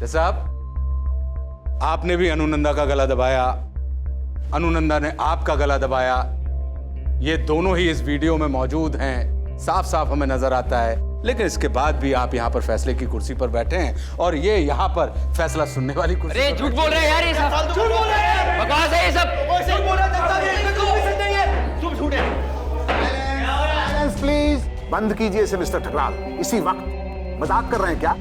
जज साहब, आपने भी अनुनंदा का गला दबाया, अनुनंदा ने आपका गला दबाया। ये दोनों ही इस वीडियो में मौजूद हैं, साफ साफ हमें नजर आता है। लेकिन इसके बाद भी आप यहाँ पर फैसले की कुर्सी पर बैठे हैं और ये यहाँ पर फैसला सुनने वाली कुर्सी। अरे झूठ बोल रहे हैं यार, ये सब झूठ बोल रहे हैं, बकवास है ये सब। झूठ बोल रहे हैं, तुम झूठ है। प्लीज बंद कीजिए इसे मिस्टर ठकराल। इसी वक्त मजाक कर रहे हैं क्या?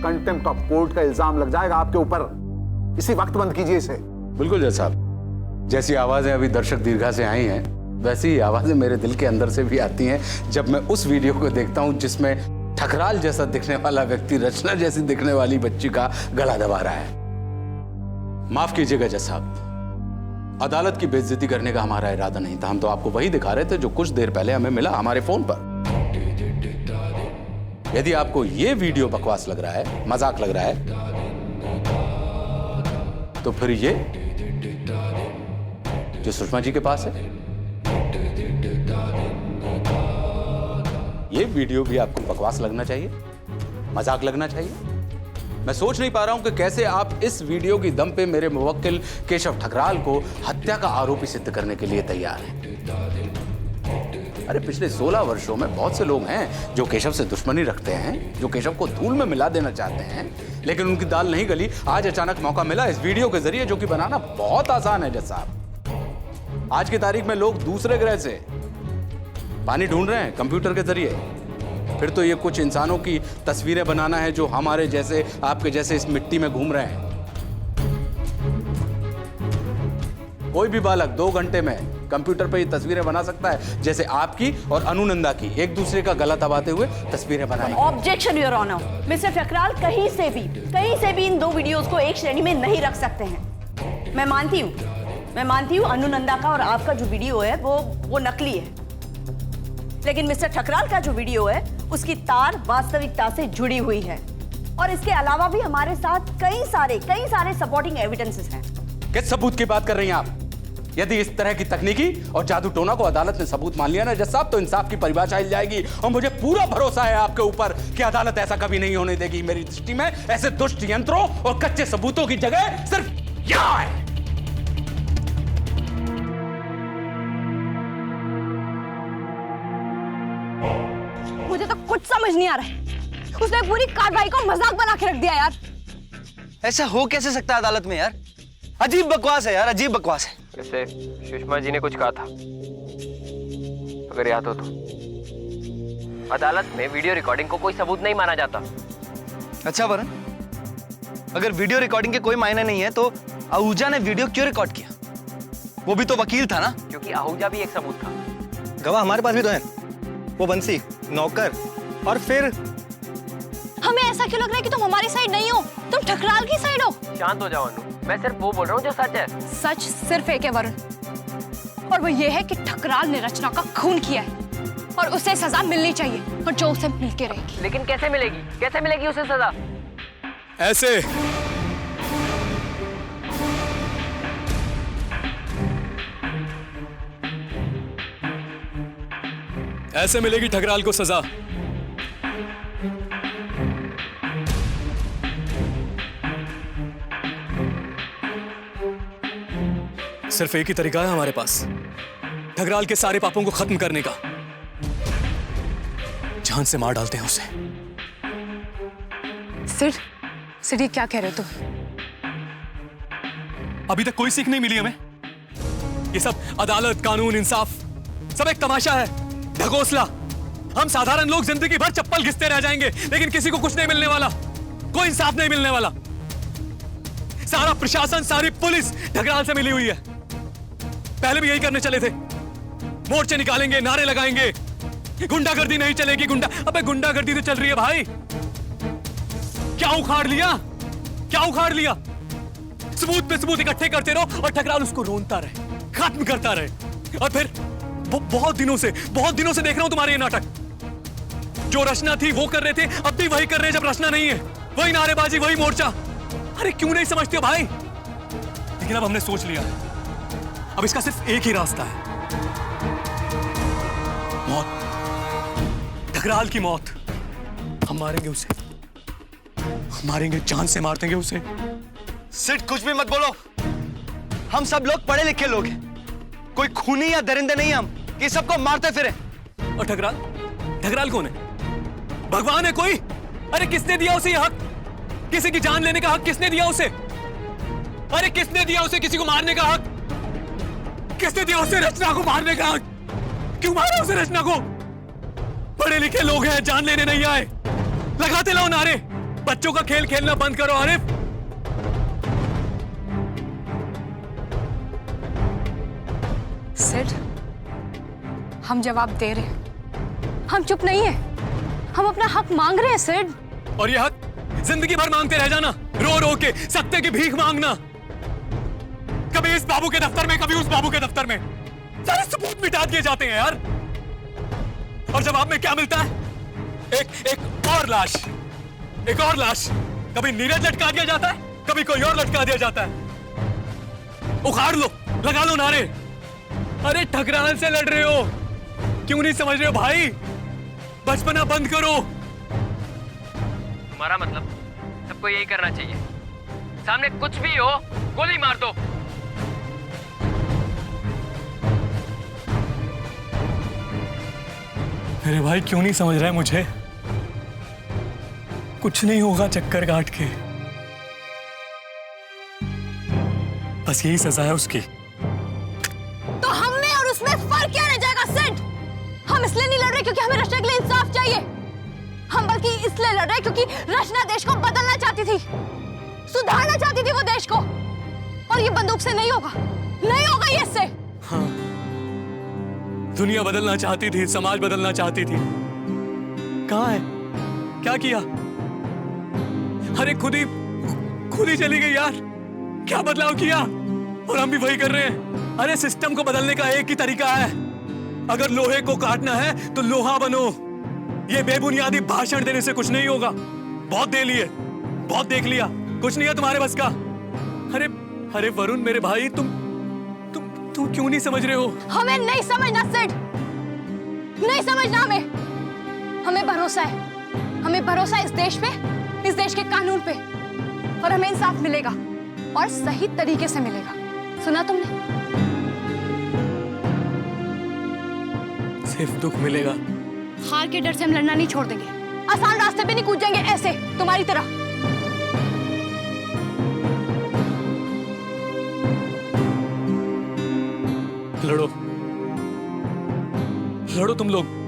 कंटेम्प्ट ऑफ कोर्ट का इल्जाम लग जाएगा आपके ऊपर। इसी वक्त बंद कीजिए इसे। बिल्कुल जज साहब, जैसी आवाजें अभी दर्शक दीर्घा से आई हैं, वैसी ही आवाजें मेरे दिल के अंदर से भी आती हैं जब मैं उस वीडियो को देखता हूं जिसमें ठकराल जैसा दिखने वाला व्यक्ति रचना जैसी दिखने वाली बच्ची का गला दबा रहा है। माफ कीजिएगा जज साहब, अदालत की बेइज्जती करने का हमारा इरादा नहीं था। हम तो आपको वही दिखा रहे थे जो कुछ देर पहले हमें मिला हमारे फोन पर। यदि आपको यह वीडियो बकवास लग रहा है, मजाक लग रहा है, तो फिर ये जो सुषमा जी के पास है, ये वीडियो भी आपको बकवास लगना चाहिए, मजाक लगना चाहिए। मैं सोच नहीं पा रहा हूं कि कैसे आप इस वीडियो की दम पे मेरे मुवक्किल केशव ठकराल को हत्या का आरोपी सिद्ध करने के लिए तैयार हैं। अरे पिछले 16 वर्षों में बहुत से लोग हैं जो केशव से दुश्मनी रखते हैं, जो केशव को धूल में मिला देना चाहते हैं, लेकिन उनकी दाल नहीं गली। आज अचानक मौका मिला इस वीडियो के जरिए, जो कि बनाना बहुत आसान है जज साहब। आज की तारीख में लोग दूसरे ग्रह से पानी ढूंढ रहे हैं कंप्यूटर के जरिए। फिर तो ये कुछ इंसानों की तस्वीरें बनाना है जो हमारे जैसे, आपके जैसे इस मिट्टी में घूम रहे हैं। कोई भी बालक 2 घंटे में कंप्यूटर पे ये तस्वीरें बना सकता है, जैसे आपकी और अनुनंदा की एक दूसरे का गला दबाते हुए तस्वीरें बनाई। Objection your honour, mister Thakral कहीं से भी इन 2 वीडियोस को एक श्रेणी में नहीं रख सकते हैं। मैं मानती हूँ अनुनंदा का और आपका जो वीडियो है वो नकली है, लेकिन मिस्टर ठकराल का जो वीडियो है उसकी तार वास्तविकता से जुड़ी हुई है। और इसके अलावा भी हमारे साथ कई सारे सपोर्टिंग एविडेंसेस हैं। किस सबूत की बात कर रही हैं आप? यदि इस तरह की तकनीकी और जादू टोना को अदालत ने सबूत मान लिया ना जज साहब, तो इंसाफ की परिभाषा हिल जाएगी। और मुझे पूरा भरोसा है आपके ऊपर कि अदालत ऐसा कभी नहीं होने देगी। मेरी दृष्टि में ऐसे दुष्ट यंत्रों और कच्चे सबूतों की जगह सिर्फ यहां है। मुझे तो कुछ समझ नहीं आ रहा है। उसने पूरी कार्रवाई को मजाक बना के रख दिया यार। ऐसा हो कैसे सकता है अदालत में यार? अजीब बकवास है यार, अजीब बकवास है। वैसे सुषमा जी ने कुछ कहा था, अगर याद हो तो। अदालत में वीडियो रिकॉर्डिंग को कोई सबूत नहीं माना जाता। अच्छा वरुण, अगर वीडियो रिकॉर्डिंग के कोई मायने नहीं है तो आहूजा ने वीडियो क्यों रिकॉर्ड किया? वो भी तो वकील था ना। क्योंकि आहूजा भी एक सबूत था। गवाह हमारे पास भी तो है, वो बंसी, नौकर, और फिर हमें ऐसा क्यों लग रहा है कि तुम हमारी साइड नहीं हो, तुम ठकराल की साइड हो। शांत हो जाओ अनु, मैं सिर्फ वो बोल रहा हूँ जो सच है। सच सिर्फ एक है वरुण, और वो ये है कि ठकराल ने रचना का खून किया है और उसे सजा मिलनी चाहिए, और जो उसे मिलके रहेगी। लेकिन कैसे मिलेगी उसे सजा? ऐसे मिलेगी ठकराल को सजा। सिर्फ एक ही तरीका है हमारे पास ठकराल के सारे पापों को खत्म करने का। जान से मार डालते हैं उसे। सिर ये क्या कह रहे हो तुम? अभी तक कोई सीख नहीं मिली हमें। ये सब अदालत, कानून, इंसाफ सब एक तमाशा है, ढकोसला। हम साधारण लोग जिंदगी भर चप्पल घिसते रह जाएंगे, लेकिन किसी को कुछ नहीं मिलने वाला, कोई इंसाफ नहीं मिलने वाला। सारा प्रशासन, सारी पुलिस ठकराल से मिली हुई है। पहले भी यही करने चले थे, मोर्चे निकालेंगे, नारे लगाएंगे, गुंडागर्दी नहीं चलेगी। अबे गुंडागर्दी तो चल रही है भाई। क्या उखाड़ लिया? सबूत पे सबूत इकट्ठे करते रहो और ठकराल उसको रोनता रहे, खत्म करता रहे। और फिर वो बहुत दिनों से देख रहा हूं तुम्हारे ये नाटक। जो रचना थी वो कर रहे थे, अब भी वही कर रहे हैं जब रचना नहीं है। वही नारेबाजी, वही मोर्चा। अरे क्यों नहीं समझते हो भाई? लेकिन अब हमने सोच लिया, अब इसका सिर्फ एक ही रास्ता है, मौत। ठकराल की मौत। हम मारेंगे उसे, मारेंगे, जान से मार देंगे उसे। सिर्फ कुछ भी मत बोलो। हम सब लोग पढ़े लिखे लोग हैं, कोई खूनी या दरिंदे नहीं हम कि सबको मारते फिरे। और ठकराल, ठकराल कौन है? भगवान है कोई? अरे किसने दिया उसे ये हक? किसी की जान लेने का हक किसने दिया उसे? अरे किसने दिया उसे किसी को मारने का हक? किसने दिया उसे रचना को मारने का हक? क्यों मारा उसे रचना को? पढ़े लिखे लोग हैं, जान लेने नहीं आए। लगाते लाओ नारे, बच्चों का खेल खेलना बंद करो आरिफ। सिड, हम जवाब दे रहे हैं, हम चुप नहीं है, हम अपना हक मांग रहे हैं सिड। और ये हक जिंदगी भर मांगते रह जाना, रो रो के सत्ते की भीख मांगना, कभी इस बाबू के दफ्तर में, कभी उस बाबू के दफ्तर में। सारे सबूत मिटा दिए जाते हैं यार। और जवाब में क्या मिलता है? एक और लाश, एक और लाश। कभी नीरज लटका दिया जाता है, कभी कोई और लटका दिया जाता है। उखाड़ लो, लगा लो नारे। अरे ठकराल से लड़ रहे हो, क्यों नहीं समझ रहे हो भाई? बचपना बंद करो। तुम्हारा मतलब सबको यही करना चाहिए, सामने कुछ भी हो गोली मार दो। अरे भाई क्यों नहीं समझ रहा है मुझे? कुछ नहीं होगा चक्कर काट के, बस यही सजा है उसकी। तो हम में और उसमें फर्क क्या रह जाएगा सिड? हम इसलिए नहीं लड़ रहे क्योंकि हमें रचना के लिए इंसाफ चाहिए, हम बल्कि इसलिए लड़ रहे क्योंकि रचना देश को बदलना चाहती थी, सुधारना चाहती थी वो देश को। और ये बंदूक से नहीं होगा, नहीं होगा ये इससे। हाँ, दुनिया बदलना चाहती थी, समाज बदलना चाहती थी, कहाँ है? क्या किया? अरे खुद ही चली गई यार। क्या बदलाव किया? और हम भी वही कर रहे हैं। अरे सिस्टम को बदलने का एक ही तरीका है, अगर लोहे को काटना है तो लोहा बनो। ये बेबुनियादी भाषण देने से कुछ नहीं होगा। बहुत दे लिए, बहुत देख लिया, कुछ नहीं है तुम्हारे बस का। अरे वरुण मेरे भाई, तुम क्यों नहीं समझ रहे हो? हमें नहीं समझना सिड, नहीं समझना। हमें भरोसा है, हमें भरोसा है इस देश पे, इस देश के कानून पे, और हमें इंसाफ मिलेगा और सही तरीके से मिलेगा। सुना तुमने? सिर्फ दुख मिलेगा। हार के डर से हम लड़ना नहीं छोड़ देंगे, आसान रास्ते पे नहीं कूद जाएंगे ऐसे तुम्हारी तरह। लड़ो, लड़ो तुम लोग।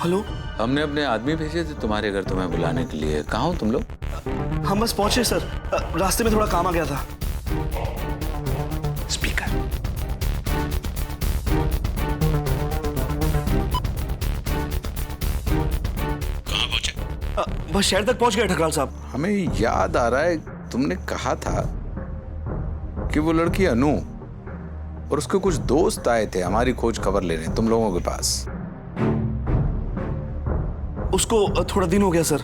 हेलो, हमने अपने आदमी भेजे थे तुम्हारे घर तुम्हें बुलाने के लिए। कहाँ हो तुम लोग? हम बस पहुंचे सर, रास्ते में थोड़ा काम आ गया था। स्पीकर। कहाँ पहुंचे? बस शहर तक पहुंच गए ठकराल साहब। हमें याद आ रहा है तुमने कहा था कि वो लड़की अनु और उसके कुछ दोस्त आए थे हमारी खोज खबर लेने तुम लोगों के पास। उसको थोड़ा दिन हो गया सर।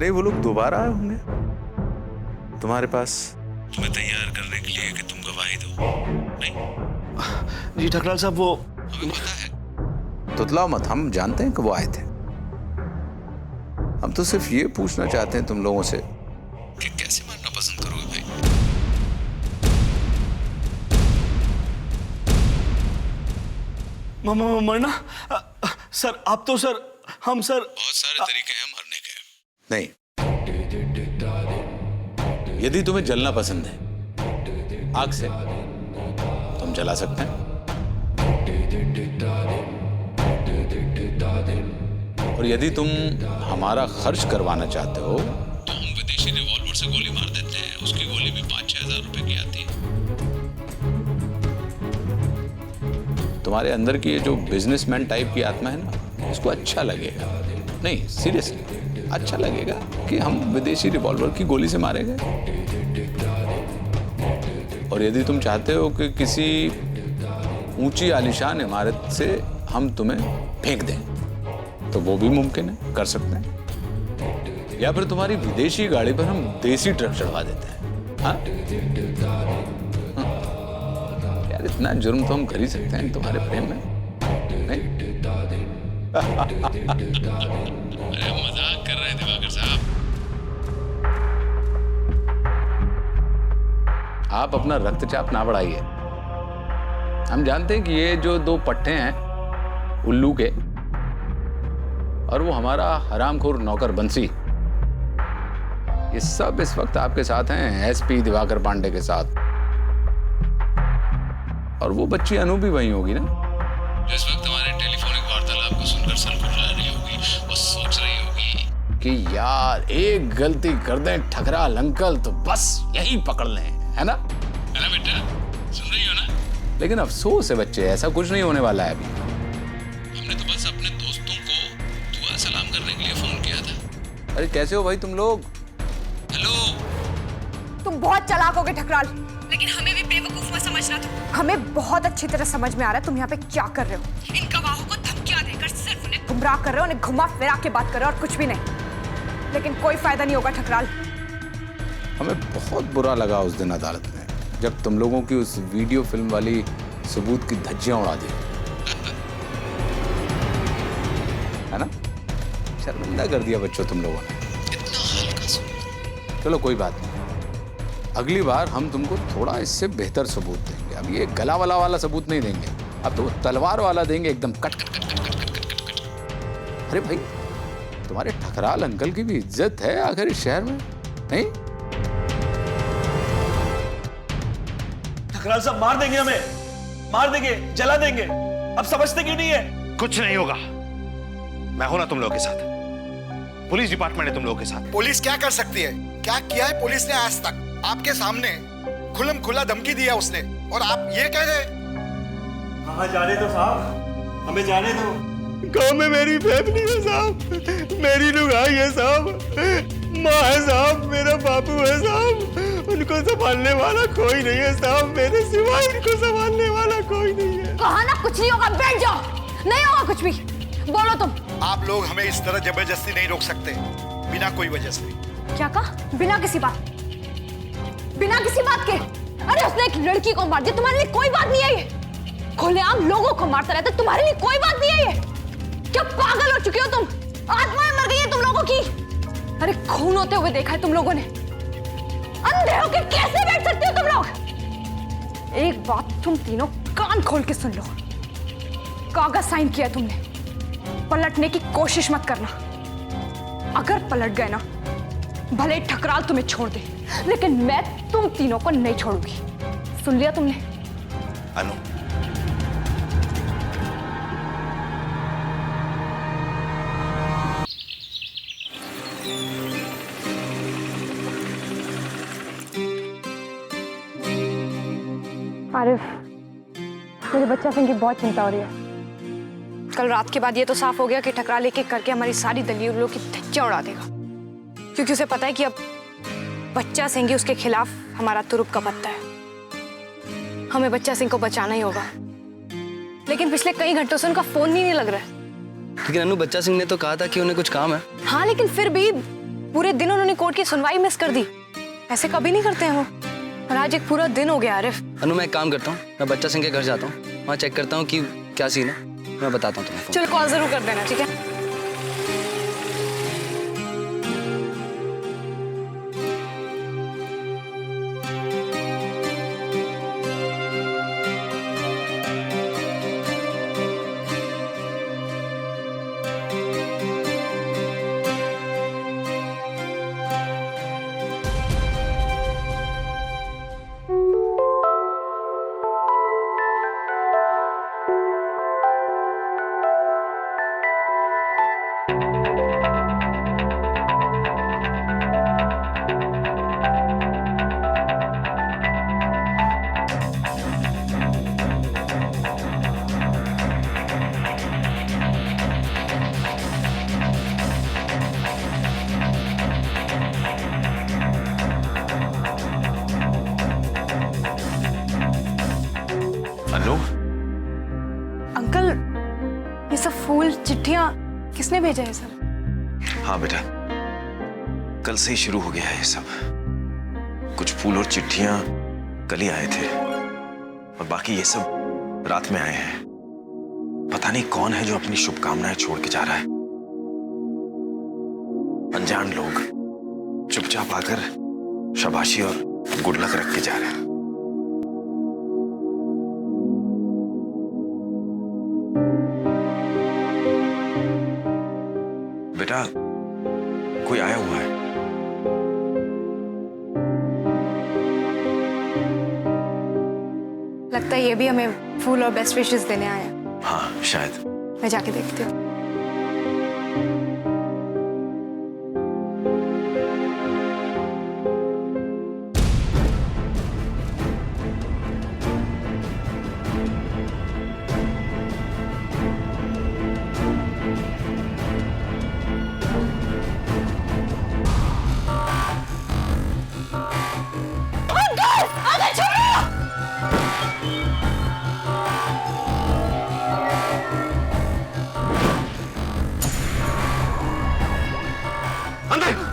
नहीं, वो लोग दोबारा आए होंगे तुम्हारे पास तुम्हें तैयार करने के लिए कि तुम गवाही दो। नहीं जी ठकराल साहब, वो हमें पता है। तुतलाओ मत, हम जानते हैं कि वो आए थे। हम तो सिर्फ ये पूछना चाहते हैं तुम लोगों से कि कैसे मारना पसंद करोगे भाई? मरना? सर आप तो सर, हम सर बहुत सारे तरीके हैं मरने के। नहीं, यदि तुम्हें जलना पसंद है आग से, तुम जला सकते हैं। और यदि तुम हमारा खर्च करवाना चाहते हो तो हम विदेशी रिवॉल्वर से गोली मार देते हैं। उसकी गोली भी 5-6 हजार रुपए की आती है। तुम्हारे अंदर की ये जो बिजनेसमैन टाइप की आत्मा है ना, उसको अच्छा लगेगा, नहीं सीरियसली अच्छा लगेगा कि हम विदेशी रिवॉल्वर की गोली से मारे गए। और यदि तुम चाहते हो कि किसी ऊंची आलीशान इमारत से हम तुम्हें फेंक दें तो वो भी मुमकिन है, कर सकते हैं। या फिर तुम्हारी विदेशी गाड़ी पर हम देसी ट्रक चढ़वा देते हैं। हाँ? यार इतना जुर्म तो हम कर ही सकते हैं तुम्हारे प्रेम में, नहीं? अरे मजाक कर रहे हैं दिवाकर साहब। आप अपना रक्तचाप ना बढ़ाइए। हम जानते हैं कि ये जो दो पट्टे हैं उल्लू के, और वो हमारा हरामखोर नौकर बंसी, ये सब इस वक्त आपके साथ हैं एसपी दिवाकर पांडे के साथ। और वो बच्ची अनु भी वहीं होगी ना, जो इस वक्त हमारे टेलीफोनिक वार्तालाप को सुनकर सनकुचा रही होगी। वो सोच रही होगी कि यार एक गलती कर दें ठकराल अंकल तो बस यही पकड़ लें, है ना बेटा? सुन रही हो ना? लेकिन अफसोस है बच्चे, ऐसा कुछ नहीं होने वाला है अभी। हमने तो बस अपने दोस्तों को दुआ सलाम करने के लिए फोन किया था। अरे कैसे हो भाई तुम लोग? हेलो। तुम बहुत चालाक हो गए ठकराल, लेकिन हमें भी बेवकूफ मत समझना। तुम हमें बहुत अच्छी तरह समझ में आ रहा है तुम यहाँ पे क्या कर रहे हो। इन गवाहों को धमकियां देकर सिर्फ उन्हें गुमराह कर रहे हो, उन्हें घुमा फिरा के बात कर रहे हो और कुछ भी नहीं। लेकिन कोई फायदा नहीं होगा ठकराल। हमें बहुत बुरा लगा उस दिन अदालत में जब तुम लोगों की उस वीडियो फिल्म वाली सबूत की धज्जियां उड़ा दी, है ना? शर्मिंदा कर दिया बच्चों तुम लोगों ने, इतना हल्का सबूत। चलो कोई बात नहीं, अगली बार हम तुमको थोड़ा इससे बेहतर सबूत देंगे। अब ये गला वाला वाला सबूत नहीं देंगे, अब तो तलवार वाला देंगे, एकदम cut cut cut cut cut cut cut cut. अरे भाई तुम्हारे ठकराल अंकल की भी इज्जत है आखिर इस शहर में, नहीं? ठकराल साहब मार देंगे, हमें मार देंगे, जला देंगे। अब समझते क्यों नहीं है? कुछ नहीं होगा, मैं हूं ना तुम लोगों के साथ। पुलिस डिपार्टमेंट है तुम लोगों के साथ। पुलिस क्या कर सकती है? क्या किया है पुलिस ने आज तक? आपके सामने खुलम खुला धमकी दिया उसने, और आप ये कह रहे? हाँ जाने दो साहब, हमें जाने दो। गांव में मेरी फैमिली है साहब, मेरी लुगाई है साहब, माँ है साहब, मेरा बापू है साहब, उनको संभालने वाला कोई नहीं है साहब, मेरे सिवाय उनको संभालने वाला कोई नहीं है। कहा ना कुछ नहीं होगा, बैठ जाओ, नहीं होगा कुछ भी। बोलो तुम। आप लोग हमें इस तरह जबरदस्ती नहीं रोक सकते बिना कोई वजह से। क्या कहा? बिना किसी बात? बिना किसी बात के? अरे उसने एक लड़की को मार दिया, तुम्हारे लिए कोई बात नहीं है ये? खुलेआम लोगों को मारता रहता है, तुम्हारे लिए कोई बात नहीं है ये? क्या पागल हो चुके हो तुम? आत्माएं मर गई है तुम लोगों की। अरे खून होते हुए देखा है तुम लोगों ने, अंधे होके कैसे बैठ सकते हो तुम लोग? एक बात तुम तीनों कान खोल के सुन लो, कागज साइन किया तुमने, पलटने की कोशिश मत करना। अगर पलट गए ना, भले ही ठकराल तुम्हें छोड़ दे, लेकिन मैं तुम तीनों को नहीं छोड़ूंगी। सुन लिया तुमने? अनु, आरिफ, मुझे बच्चा सिंह की बहुत चिंता हो रही है। कल रात के बाद ये तो साफ हो गया कि ठकराल एक एक करके हमारी सारी दलीलों की धज्जियां उड़ा देगा, क्योंकि उसे पता है कि अब बच्चा सिंह ही उसके खिलाफ हमारा तुरुप का पत्ता है। हमें बच्चा सिंह को बचाना ही होगा, लेकिन पिछले कई घंटों से उनका फोन ही नहीं लग रहा है। लेकिन अनु, बच्चा सिंह ने तो कहा था कि उन्हें कुछ काम है। हाँ, लेकिन फिर भी पूरे दिन उन्होंने कोर्ट की सुनवाई मिस कर दी। ऐसे कभी नहीं करते हैं वो, और आज एक पूरा दिन हो गया। आरिफ, अनु, मैं एक काम करता हूँ, मैं बच्चा सिंह के घर जाता हूँ, वहाँ चेक करता हूँ कि क्या सीन है, मैं बताता हूँ तुम्हें। चलो कॉल जरूर कर देना, ठीक है? चिट्ठियां किसने भेजा है सर? हाँ बेटा, कल से ही शुरू हो गया है ये सब। कुछ फूल और चिट्ठियां कल ही आए थे और बाकी ये सब रात में आए हैं। पता नहीं कौन है जो अपनी शुभकामनाएं छोड़ के जा रहा है। अनजान लोग चुपचाप आकर शाबाशी और गुड लक रख के जा रहे हैं। बेटा, कोई आया हुआ है। लगता है ये भी हमें फूल और बेस्ट विशेस देने आया है। हाँ शायद। मैं जाके देखती हूँ।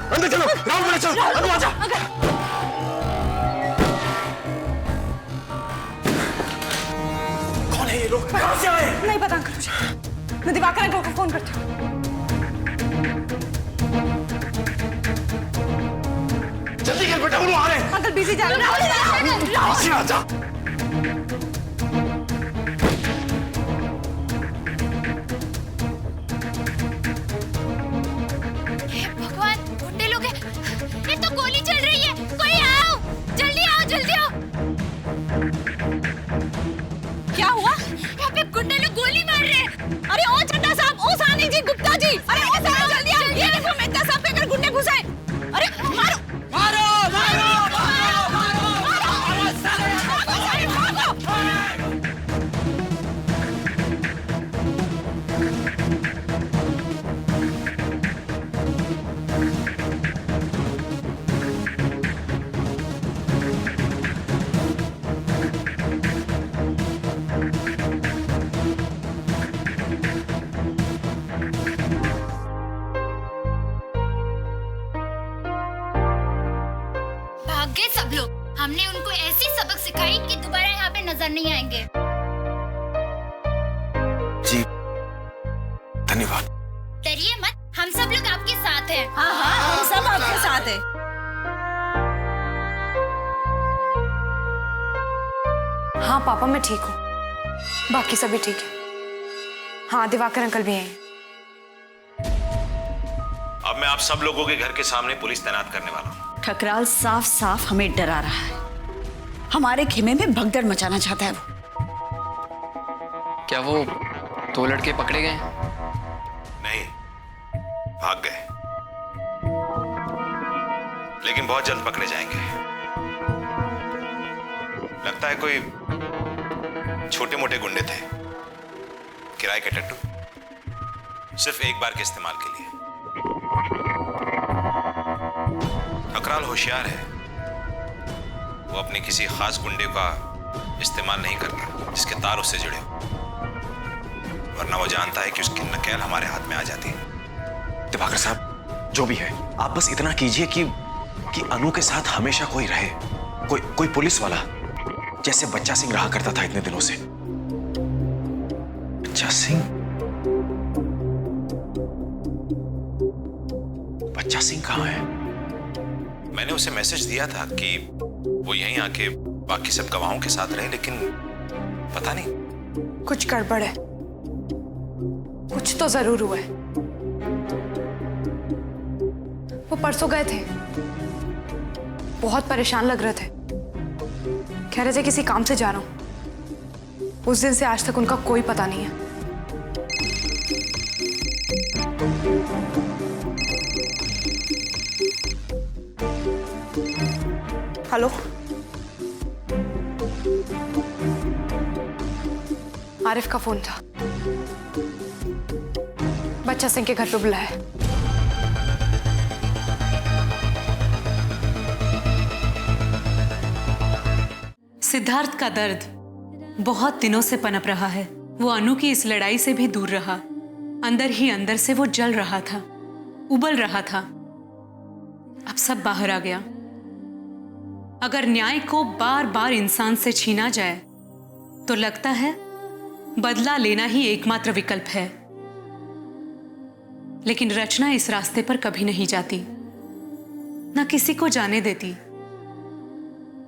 अंदर चलो, राहुल बोले चलो, अनु आजा। कौन है ये लोग? कहां से आए? नहीं पता अंकल मुझे। मैं दिवाकर अंकल को फोन करती हूँ। जल्दी कर बेटा, वो आ रहे हैं। अंकल बिजी जा रहे हैं। आजा। सब लोग, हमने उनको ऐसी सबक सिखाई कि दोबारा यहाँ पे नजर नहीं आएंगे। जी धन्यवाद। डरिए मत, हम सब लोग आपके साथ हैं। हाँ हाँ, हम सब आपके साथ हैं। हाँ पापा, मैं ठीक हूँ, बाकी सभी ठीक है। हाँ, दिवाकर अंकल भी हैं। अब मैं आप सब लोगों के घर के सामने पुलिस तैनात करने वाला हूँ। ठकराल साफ साफ हमें डरा रहा है। हमारे खेमे में भगदड़ मचाना चाहता है वो। क्या वो 2 लड़के पकड़े गए? नहीं, भाग गए, लेकिन बहुत जल्द पकड़े जाएंगे। लगता है कोई छोटे मोटे गुंडे थे, किराए के टट्टू, सिर्फ एक बार के इस्तेमाल के लिए। ठकराल होशियार है, वो अपने किसी खास गुंडे का इस्तेमाल नहीं करता जिसके तार उससे जुड़े हो, वरना वो जानता है कि उसकी नकेल हमारे हाथ में आ जाती है। दिवाकर साहब, जो भी है, आप बस इतना कीजिए कि अनु के साथ हमेशा कोई रहे, कोई पुलिस वाला, जैसे बच्चा सिंह रहा करता था इतने दिनों से। बच्चा सिंह? बच्चा सिंह कहाँ है? मैंने उसे मैसेज दिया था कि वो यहीं आके बाकी सब गवाहों के साथ रहे, लेकिन पता नहीं। कुछ गड़बड़ है, कुछ तो जरूर हुआ है। वो परसों गए थे, बहुत परेशान लग रहे थे, कह रहे थे किसी काम से जा रहा हूं। उस दिन से आज तक उनका कोई पता नहीं है। हेलो, आरिफ का फोन था, बच्चा सिंह के घर पे बुलाया है। सिद्धार्थ का दर्द बहुत दिनों से पनप रहा है। वो अनु की इस लड़ाई से भी दूर रहा, अंदर ही अंदर से वो जल रहा था, उबल रहा था। अब सब बाहर आ गया। अगर न्याय को बार बार इंसान से छीना जाए तो लगता है बदला लेना ही एकमात्र विकल्प है। लेकिन रचना इस रास्ते पर कभी नहीं जाती, ना किसी को जाने देती।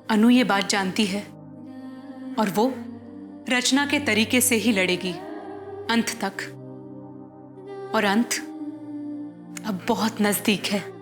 अनु ये बात जानती है और वो रचना के तरीके से ही लड़ेगी अंत तक। और अंत अब बहुत नजदीक है।